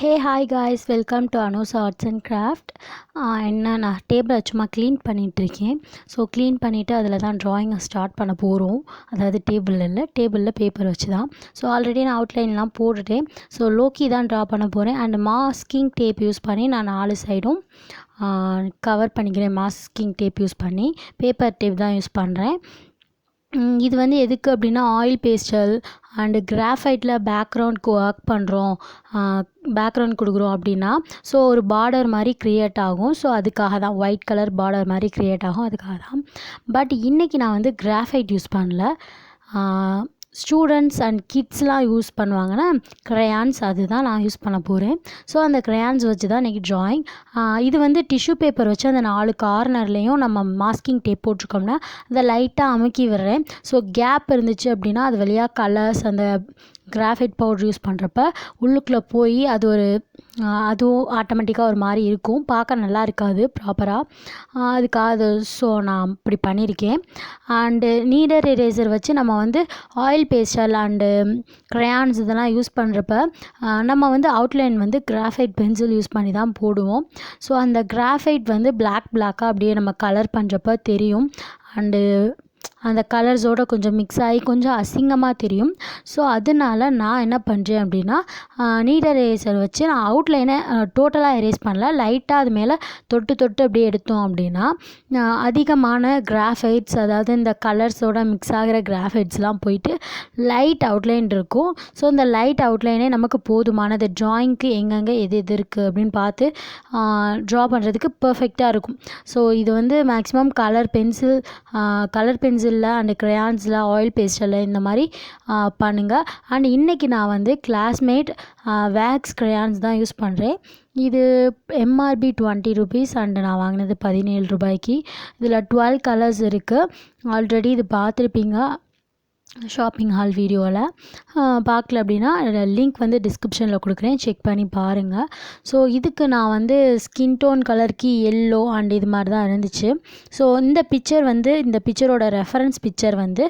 Hey, hi guys, welcome to AanuS Arts and Craft. என்ன நான் டேபிளை சும்மா க்ளீன் பண்ணிகிட்ருக்கேன். ஸோ க்ளீன் பண்ணிவிட்டு அதில் தான் ட்ராயிங்கை ஸ்டார்ட் பண்ண போகிறோம். அதாவது டேபிளில் பேப்பர் வச்சு தான். ஸோ ஆல்ரெடி நான் அவுட்லைன்லாம் போட்டுட்டேன். ஸோ லோக்கி தான் ட்ரா பண்ண போகிறேன். அண்ட் மாஸ்கிங் டேப் யூஸ் பண்ணி நான் 4 சைடும் கவர் பண்ணிக்கிறேன். மாஸ்கிங் டேப் யூஸ் பண்ணி பேப்பர் டேப் தான் யூஸ் பண்ணுறேன். இது வந்து எதுக்கு அப்படின்னா ஆயில் பேஸ்டல் அண்டு கிராஃபைட்டில் பேக்ரவுண்ட்க்கு ஒர்க் பண்ணுறோம், பேக்ரவுண்ட் கொடுக்குறோம் அப்படின்னா ஸோ ஒரு பார்டர் மாதிரி க்ரியேட் ஆகும். ஸோ அதுக்காக தான் ஒயிட் கலர் பார்டர் மாதிரி க்ரியேட் ஆகும், அதுக்காக தான். பட் இன்றைக்கி நான் வந்து கிராஃபைட் யூஸ் பண்ணல. ஸ்டூடெண்ட்ஸ் அண்ட் கிட்ஸ்லாம் யூஸ் பண்ணுவாங்கன்னா க்ரையான்ஸ், அதுதான் நான் யூஸ் பண்ண போகிறேன். ஸோ அந்த க்ரையான்ஸ் வச்சு தான் இன்றைக்கி ட்ராயிங். இது வந்து டிஷ்யூ பேப்பர் வச்சு அந்த 4 கார்னர்லேயும் நம்ம மாஸ்கிங் டேப் போட்டிருக்கோம்னா அதை லைட்டாக அமுக்கி விடுறேன். ஸோ கேப் இருந்துச்சு அப்படின்னா அது வழியாக கலர்ஸ் அந்த கிராஃபைட் பவுடர் யூஸ் பண்ணுறப்ப உள்ளுக்குள்ளே போய் அதுவும் ஆட்டோமேட்டிக்காக ஒரு மாதிரி இருக்கும், பார்க்க நல்லா இருக்காது ப்ராப்பராக. அதுக்காக ஸோ நான் இப்படி பண்ணியிருக்கேன். அண்டு நீடர் எரேசர் வச்சு நம்ம வந்து ஆயில் பேஸ்டல் அண்டு க்ரையான்ஸ் இதெல்லாம் யூஸ் பண்ணுறப்ப நம்ம வந்து அவுட்லைன் வந்து கிராஃபைட் பென்சில் யூஸ் பண்ணி தான் போடுவோம். ஸோ அந்த கிராஃபைட் வந்து பிளாக்காக அப்படியே நம்ம கலர் பண்ணுறப்ப தெரியும். அண்டு அந்த கலர்ஸோடு கொஞ்சம் மிக்ஸ் ஆகி கொஞ்சம் அசிங்கமாக தெரியும். ஸோ அதனால நான் என்ன பண்ணுறேன் அப்படின்னா நீடர் எரேசர் வச்சு நான் அவுட்லைனை டோட்டலாக எரேஸ் பண்ணல, லைட்டாக அது மேலே தொட்டு அப்படியே எடுத்தோம் அப்படின்னா அதிகமான கிராஃபைட்ஸ், அதாவது இந்த கலர்ஸோட மிக்ஸ் ஆகிற கிராஃபைட்ஸ்லாம் போயிட்டு லைட் அவுட்லைன் இருக்கும். ஸோ இந்த லைட் அவுட்லைனே நமக்கு போதுமானது. ட்ராயிங்க்கு எங்கெங்கே எது இருக்குது அப்படின்னு பார்த்து ட்ரா பண்ணுறதுக்கு பர்ஃபெக்டாக இருக்கும். ஸோ இது வந்து மேக்ஸிமம் கலர் பென்சிலில் அண்ட் க்ரையான்ஸில் ஆயில் பேஸ்டலில் இந்த மாதிரி பண்ணுங்கள். அண்ட் இன்றைக்கி நான் வந்து கிளாஸ்மேட் வேக்ஸ் க்ரையான்ஸ் தான் யூஸ் பண்ணுறேன். இது எம்ஆர்பி 20 rupees அண்டு நான் வாங்கினது 17 ரூபாய்க்கு. இதில் 12 கலர்ஸ் இருக்குது. ஆல்ரெடி இது பார்த்துருப்பீங்க ஷாப்பிங் ஹால் வீடியோவில். பார்க்கல அப்படின்னா லிங்க் வந்து டிஸ்கிரிப்ஷனில் கொடுக்குறேன், செக் பண்ணி பாருங்கள். ஸோ இதுக்கு நான் வந்து ஸ்கின் டோன் கலருக்கு எல்லோ அண்ட் இது மாதிரி தான் இருந்துச்சு. ஸோ இந்த பிக்சரோட ரெஃபரன்ஸ் பிக்சர் வந்து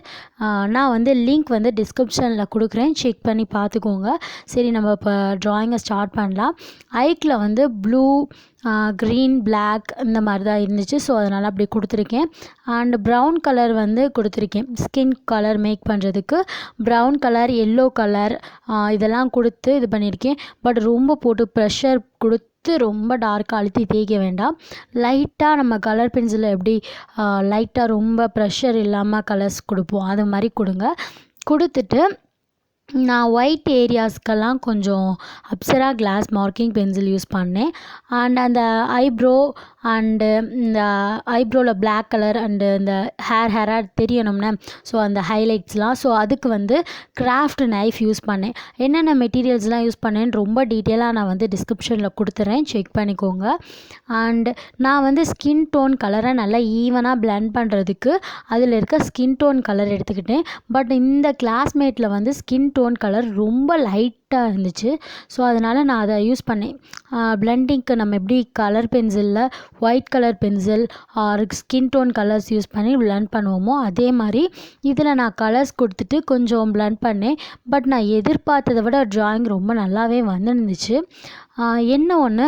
நான் வந்து லிங்க் வந்து டிஸ்கிரிப்ஷனில் கொடுக்குறேன், செக் பண்ணி பார்த்துக்கோங்க. சரி, நம்ம இப்போ ட்ராயிங்கை ஸ்டார்ட் பண்ணலாம். ஐக்கில் வந்து ப்ளூ, க்ரீன், பிளாக் இந்த மாதிரி தான் இருந்துச்சு. ஸோ அதனால் அப்படி கொடுத்துருக்கேன். அண்ட் ப்ரௌன் கலர் வந்து கொடுத்துருக்கேன் ஸ்கின் கலர் மேக் பண்ணுறதுக்கு. ப்ரௌன் கலர், எல்லோ கலர் இதெல்லாம் கொடுத்து இது பண்ணியிருக்கேன். பட் ரொம்ப போட்டு ப்ரெஷர் கொடுத்து ரொம்ப டார்க்காக அழுத்தி தேய்க்க வேண்டாம். லைட்டாக நம்ம கலர் பென்சிலில் எப்படி லைட்டாக ரொம்ப ப்ரெஷர் இல்லாமல் கலர்ஸ் கொடுப்போம், அது மாதிரி கொடுத்துட்டு நான் ஒயிட் ஏரியாஸ்க்கெல்லாம் கொஞ்சம் Apsara class marking pencil use பண்ணேன். அண்ட் அந்த ஐப்ரோ அண்டு இந்த ஐப்ரோவில் பிளாக் கலர் அண்டு இந்த ஹேராக தெரியணும்னா ஸோ அந்த ஹைலைட்ஸ்லாம். ஸோ அதுக்கு வந்து கிராஃப்ட் நைஃப் யூஸ் பண்ணேன். என்னென்ன மெட்டீரியல்ஸ்லாம் யூஸ் பண்ணேன்னு ரொம்ப டீட்டெயிலாக நான் வந்து டிஸ்கிரிப்ஷனில் கொடுத்துட்றேன், செக் பண்ணிக்கோங்க. அண்டு நான் வந்து ஸ்கின் டோன் கலரை நல்லா ஈவனாக பிளெண்ட் பண்ணுறதுக்கு அதில் இருக்க ஸ்கின் டோன் கலர் எடுத்துக்கிட்டேன். பட் இந்த கிளாஸ்மேட்டில் வந்து ஸ்கின் டோன் கலர் ரொம்ப லைட்டாக இருந்துச்சு. ஸோ அதனால் நான் அதை யூஸ் பண்ணேன். பிளெண்டிங்க்கு நம்ம எப்படி கலர் பென்சிலில் white colour pencil or skin tone colours use பண்ணி பிளெண்ட் பண்ணுவோமோ அதே மாதிரி இதில் நான் கலர்ஸ் கொடுத்துட்டு கொஞ்சம் பிளெண்ட் பண்ணேன். பட் நான் எதிர்பார்த்ததை விட ட்ராயிங் ரொம்ப நல்லாவே வந்துருந்துச்சு. என்ன ஒன்று,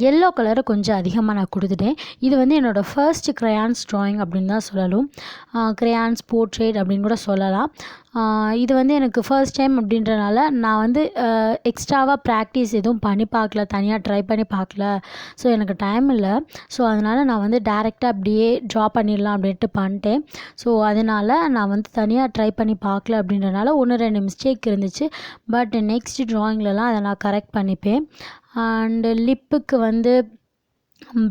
எல்லோ கலரை கொஞ்சம் அதிகமாக நான் கொடுத்துட்டேன். இது வந்து என்னோடய ஃபர்ஸ்ட் க்ரையான்ஸ் ட்ராயிங் அப்படின்னு தான் சொல்லணும். க்ரையான்ஸ் போர்ட்ரேட் அப்படின்னு கூட சொல்லலாம். இது வந்து எனக்கு ஃபர்ஸ்ட் டைம் அப்படின்றனால நான் வந்து எக்ஸ்ட்ராவாக ப்ராக்டிஸ் எதுவும் பண்ணி பார்க்கல, தனியாக ட்ரை பண்ணி பார்க்கல. ஸோ எனக்கு டைம் இல்லை. ஸோ அதனால் நான் வந்து டேரெக்டாக அப்படியே ட்ரா பண்ணிடலாம் அப்படின்ட்டு பண்ணிட்டேன். ஸோ அதனால் நான் வந்து தனியாக ட்ரை பண்ணி பார்க்கல அப்படின்றனால 1-2 மிஸ்டேக் இருந்துச்சு. பட் நெக்ஸ்ட் ட்ராயிங்லலாம் அதை நான் கரெக்ட் பண்ணிப்பேன். அண்டு லிப்புக்கு வந்து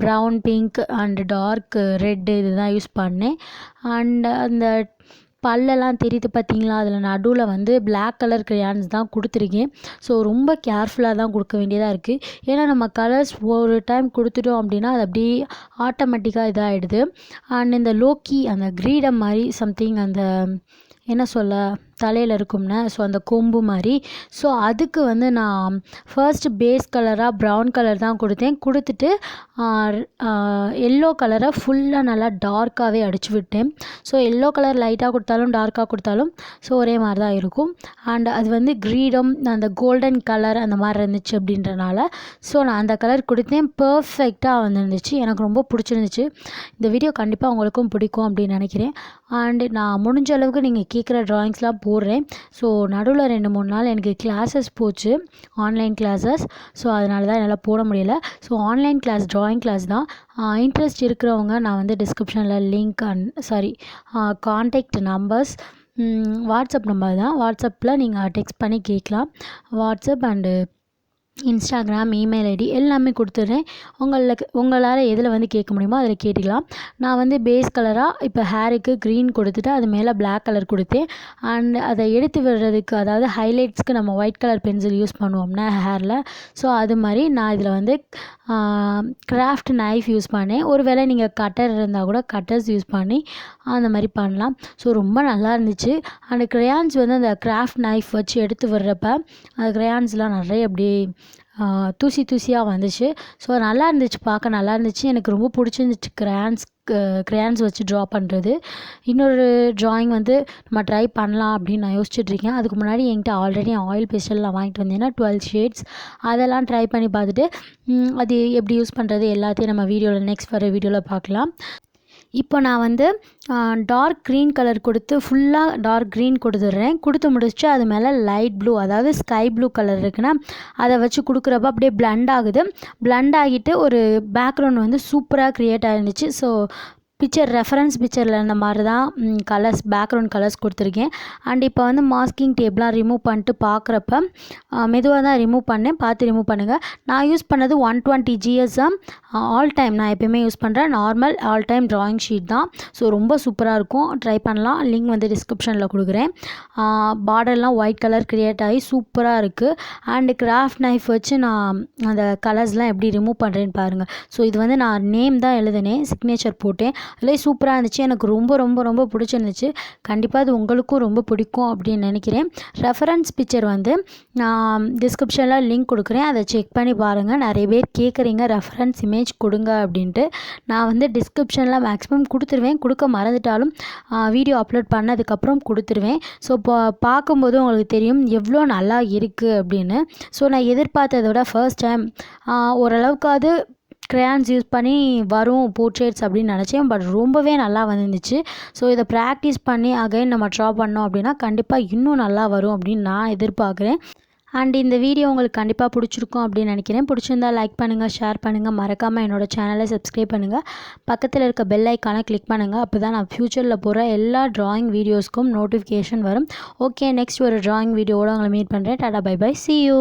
brown, pink and dark red இது தான் யூஸ் பண்ணேன். அண்டு அந்த பல்லெல்லாம் தெரியுது பார்த்தீங்களா, அதில் நடுவில் வந்து பிளாக் கலர் க்ரையான்ஸ் தான் கொடுத்துருக்கேன். ஸோ ரொம்ப கேர்ஃபுல்லாக தான் கொடுக்க வேண்டியதாக இருக்குது. ஏன்னா நம்ம கலர்ஸ் ஒரு டைம் கொடுத்துட்டோம் அப்படின்னா அது அப்படியே ஆட்டோமேட்டிக்காக இதாகிடுது. அண்ட் இந்த லோக்கி அந்த கிரீடம் மாதிரி சம்திங் அந்த என்ன சொல்ல தலையில் இருக்கும்னா ஸோ அந்த கொம்பு மாதிரி. ஸோ அதுக்கு வந்து நான் ஃபர்ஸ்ட் பேஸ் கலராக ப்ரௌன் கலர் தான் கொடுத்துட்டு எல்லோ கலரை ஃபுல்லாக நல்லா டார்க்காகவே அடிச்சு விட்டேன். ஸோ எல்லோ கலர் லைட்டாக கொடுத்தாலும் டார்க்காக கொடுத்தாலும் ஸோ ஒரே மாதிரி தான் இருக்கும். அண்ட் அது வந்து கிரீடம் அந்த கோல்டன் கலர் அந்த மாதிரி இருந்துச்சு அப்படின்றனால ஸோ நான் அந்த கலர் கொடுத்தேன். பர்ஃபெக்டாக வந்துருந்துச்சு, எனக்கு ரொம்ப பிடிச்சிருந்துச்சு. இந்த வீடியோ கண்டிப்பாக உங்களுக்கும் பிடிக்கும் அப்படின்னு நினைக்கிறேன். அண்டு நான் முடிஞ்ச அளவுக்கு நீங்கள் கேட்குற ட்ராயிங்ஸ்லாம் போடுறேன். ஸோ நடுவில் 2-3 நாள் எனக்கு கிளாஸஸ் போச்சு, ஆன்லைன் கிளாஸஸ். ஸோ அதனால தான் என்னால் போட முடியல. So online class drawing class தான். இன்ட்ரெஸ்ட் இருக்கிறவங்க நான் வந்து டிஸ்கிரிப்ஷனில் link contact numbers WhatsApp number தான், வாட்ஸ்அப்பில் நீங்கள் டெக்ஸ்ட் பண்ணி கேட்கலாம். WhatsApp and Instagram email ID எல்லாமே கொடுத்துட்றேன். உங்களால் எதில் வந்து கேட்க முடியுமோ அதில் கேட்டுக்கலாம். நான் வந்து பேஸ் கலராக இப்போ ஹேருக்கு க்ரீன் கொடுத்துட்டு அது மேலே பிளாக் கலர் கொடுத்தேன். அண்ட் அதை எடுத்து விடுறதுக்கு அதாவது ஹைலைட்ஸ்க்கு நம்ம ஒயிட் கலர் பென்சில் யூஸ் பண்ணுவோம்னா ஹேரில், ஸோ அது மாதிரி நான் இதில் வந்து கிராஃப்ட் நைஃப் யூஸ் பண்ணேன். ஒருவேளை நீங்கள் கட்டர் இருந்தால் கூட கட்டர்ஸ் யூஸ் பண்ணி அந்த மாதிரி பண்ணலாம். ஸோ ரொம்ப நல்லா இருந்துச்சு. அண்ட் க்ரையான்ஸ் வந்து அந்த கிராஃப்ட் நைஃப் வச்சு எடுத்து விடுறப்ப அந்த க்ரையான்ஸ்லாம் நிறைய அப்படியே தூசியாக வந்துச்சு. ஸோ நல்லா இருந்துச்சு, பார்க்க நல்லா இருந்துச்சு, எனக்கு ரொம்ப பிடிச்சிருந்துச்சு க்ரையான்ஸ் வச்சு ட்ரா பண்ணுறது. இன்னொரு ட்ராயிங் வந்து நம்ம ட்ரை பண்ணலாம் அப்படின்னு நான் யோசிச்சுட்ருக்கேன். அதுக்கு முன்னாடி என்கிட்ட ஆல்ரெடி ஆயில் பெஸ்டல்லாம் வாங்கிட்டு வந்தேன்னா 12 ஷேட்ஸ் அதெல்லாம் ட்ரை பண்ணி பார்த்துட்டு அது எப்படி யூஸ் பண்ணுறது எல்லாத்தையும் நம்ம வீடியோவில் நெக்ஸ்ட் வர வீடியோவில் பார்க்கலாம். இப்போ நான் வந்து டார்க் க்ரீன் கலர் கொடுத்து ஃபுல்லாக டார்க் க்ரீன் கொடுத்து முடிச்சுட்டு அது மேலே லைட் ப்ளூ அதாவது ஸ்கை ப்ளூ கலர் இருக்குன்னா அதை வச்சு கொடுக்குறப்ப அப்படியே பிளண்ட் ஆகிட்டு ஒரு பேக்ரவுண்ட் வந்து சூப்பராக க்ரியேட் ஆகிருந்துச்சு. ஸோ ரெஃபரன்ஸ் பிக்சரில் இந்த மாதிரி தான் பேக்ரவுண்ட் கலர்ஸ் கொடுத்துருக்கேன். அண்ட் இப்போ வந்து மாஸ்கிங் டேப்லாம் ரிமூவ் பண்ணிட்டு பார்க்குறப்ப மெதுவாக தான் ரிமூவ் பண்ணேன், பார்த்து ரிமூவ் பண்ணுங்கள். நான் யூஸ் பண்ணது 120 GS ஆல் டைம் நான் எப்போயுமே யூஸ் பண்ணுறேன் normal all time drawing sheet தான். ஸோ ரொம்ப சூப்பராக இருக்கும், ட்ரை பண்ணலாம். லிங்க் வந்து டிஸ்கிரிப்ஷனில் கொடுக்குறேன். பார்டர்லாம் ஒயிட் கலர் க்ரியேட் ஆகி சூப்பராக இருக்குது. அண்டு கிராஃப்ட் நைஃப் வச்சு நான் அந்த கலர்ஸ்லாம் எப்படி ரிமூவ் பண்ணுறேன்னு பாருங்கள். ஸோ இது வந்து நான் நேம் தான் எழுதினேன், சிக்னேச்சர் போட்டேன். அதிலே சூப்பராக இருந்துச்சு, எனக்கு ரொம்ப ரொம்ப ரொம்ப பிடிச்சிருந்துச்சு. கண்டிப்பாக அது உங்களுக்கும் ரொம்ப பிடிக்கும் அப்படின்னு நினைக்கிறேன். ரெஃபரன்ஸ் பிக்சர் வந்து நான் டிஸ்கிரிப்ஷனில் லிங்க் கொடுக்குறேன், அதை செக் பண்ணி பாருங்கள். நிறைய பேர் கேட்குறீங்க ரெஃபரன்ஸ் இமேஜ் கொடுங்க அப்படின்ட்டு. நான் வந்து டிஸ்கிரிப்ஷனில் மேக்ஸிமம் கொடுத்துருவேன், கொடுக்க மறந்துட்டாலும் வீடியோ அப்லோட் பண்ணதுக்கப்புறம் கொடுத்துருவேன். ஸோ இப்போ பார்க்கும்போது உங்களுக்கு தெரியும் எவ்வளோ நல்லா இருக்குது அப்படின்னு. ஸோ நான் எதிர்பார்த்ததை விட ஃபர்ஸ்ட் டைம் ஓரளவுக்காவது க்ரையான்ஸ் யூஸ் பண்ணி வரும் போர்ட்ரேட்ஸ் அப்படின்னு நினச்சேன். பட் ரொம்பவே நல்லா வந்துருந்துச்சு. ஸோ இதை ப்ராக்டிஸ் பண்ணி அகைன் நம்ம ட்ரா பண்ணோம் அப்படின்னா கண்டிப்பாக இன்னும் நல்லா வரும் அப்படின்னு நான் எதிர்பார்க்குறேன். அண்ட் இந்த வீடியோ உங்களுக்கு கண்டிப்பாக பிடிச்சிருக்கும் அப்படின்னு நினைக்கிறேன். பிடிச்சிருந்தா லைக் பண்ணுங்கள், ஷேர் பண்ணுங்கள், மறக்காமல் என்னோடய சேனலை சப்ஸ்கிரைப் பண்ணுங்கள், பக்கத்தில் இருக்க பெல் ஐக்கானை கிளிக் பண்ணுங்கள். அப்போ தான் நான் ஃப்யூச்சரில் போகிற எல்லா ட்ராயிங் வீடியோஸ்க்கும் நோட்டிஃபிகேஷன் வரும். ஓகே, நெக்ஸ்ட் ஒரு ட்ராயிங் வீடியோவோட உங்களை மீட் பண்ணுறேன். டாடா பை பை, see you.